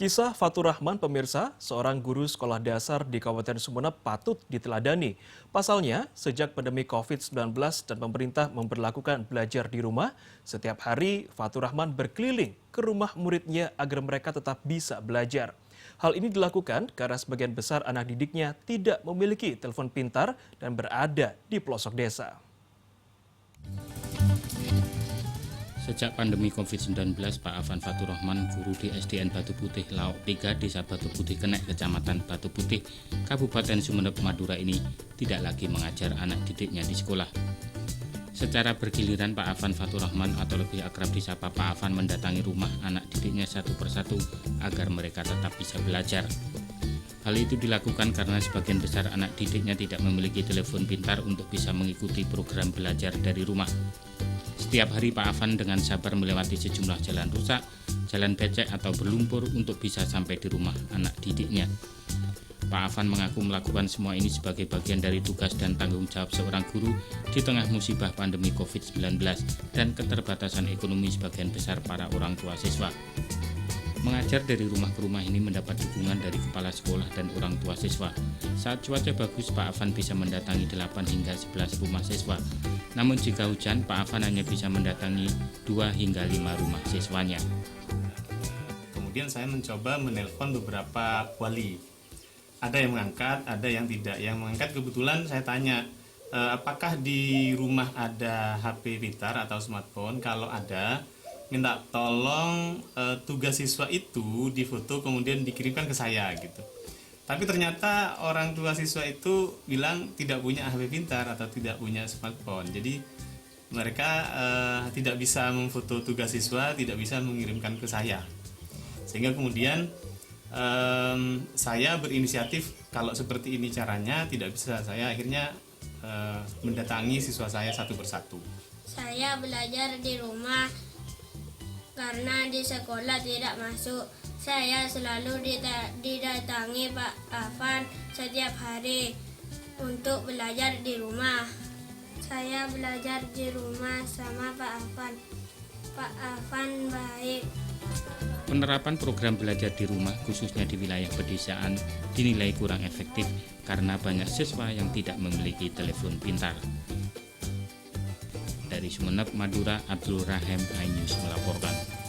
Kisah Fatur Rahman pemirsa, seorang guru sekolah dasar di Kabupaten Sumeneb patut diteladani. Pasalnya, sejak pandemi COVID-19 dan pemerintah memberlakukan belajar di rumah, setiap hari Fatur Rahman berkeliling ke rumah muridnya agar mereka tetap bisa belajar. Hal ini dilakukan karena sebagian besar anak didiknya tidak memiliki telepon pintar dan berada di pelosok desa. Sejak pandemi COVID-19, Pak Afan Fatur Rahman, guru di SDN Batu Putih Lauk 3, Desa Batu Putih Kenek, Kecamatan Batu Putih, Kabupaten Sumeneb, Madura ini tidak lagi mengajar anak didiknya di sekolah. Secara bergiliran, Pak Afan Fatur Rahman atau lebih akrab disapa Pak Afan mendatangi rumah anak didiknya satu persatu agar mereka tetap bisa belajar. Hal itu dilakukan karena sebagian besar anak didiknya tidak memiliki telepon pintar untuk bisa mengikuti program belajar dari rumah. Setiap hari Pak Afan dengan sabar melewati sejumlah jalan rusak, jalan becek atau berlumpur untuk bisa sampai di rumah anak didiknya. Pak Afan mengaku melakukan semua ini sebagai bagian dari tugas dan tanggung jawab seorang guru di tengah musibah pandemi COVID-19 dan keterbatasan ekonomi sebagian besar para orang tua siswa. Mengajar dari rumah ke rumah ini mendapat dukungan dari kepala sekolah dan orang tua siswa. Saat cuaca bagus, Pak Afan bisa mendatangi 8 hingga 11 rumah siswa. Namun jika hujan, Pak Afan hanya bisa mendatangi 2 hingga 5 rumah siswanya. Kemudian saya mencoba menelpon beberapa wali. Ada yang mengangkat, ada yang tidak. Yang mengangkat kebetulan saya tanya, apakah di rumah ada HP pintar atau smartphone? Kalau ada, minta tolong tugas siswa itu difoto kemudian dikirimkan ke saya gitu. Tapi ternyata orang tua siswa itu bilang tidak punya HP pintar atau tidak punya smartphone. Jadi mereka tidak bisa memfoto tugas siswa, tidak bisa mengirimkan ke saya. Sehingga kemudian saya berinisiatif kalau seperti ini caranya tidak bisa. Saya akhirnya mendatangi siswa saya satu persatu. Saya belajar di rumah karena di sekolah tidak masuk. Saya selalu didatangi Pak Afan setiap hari untuk belajar di rumah. Saya belajar di rumah sama Pak Afan. Pak Afan baik. Penerapan program belajar di rumah khususnya di wilayah pedesaan dinilai kurang efektif karena banyak siswa yang tidak memiliki telepon pintar. Dari Sumeneb, Madura, Abdul Rahim, iNews melaporkan.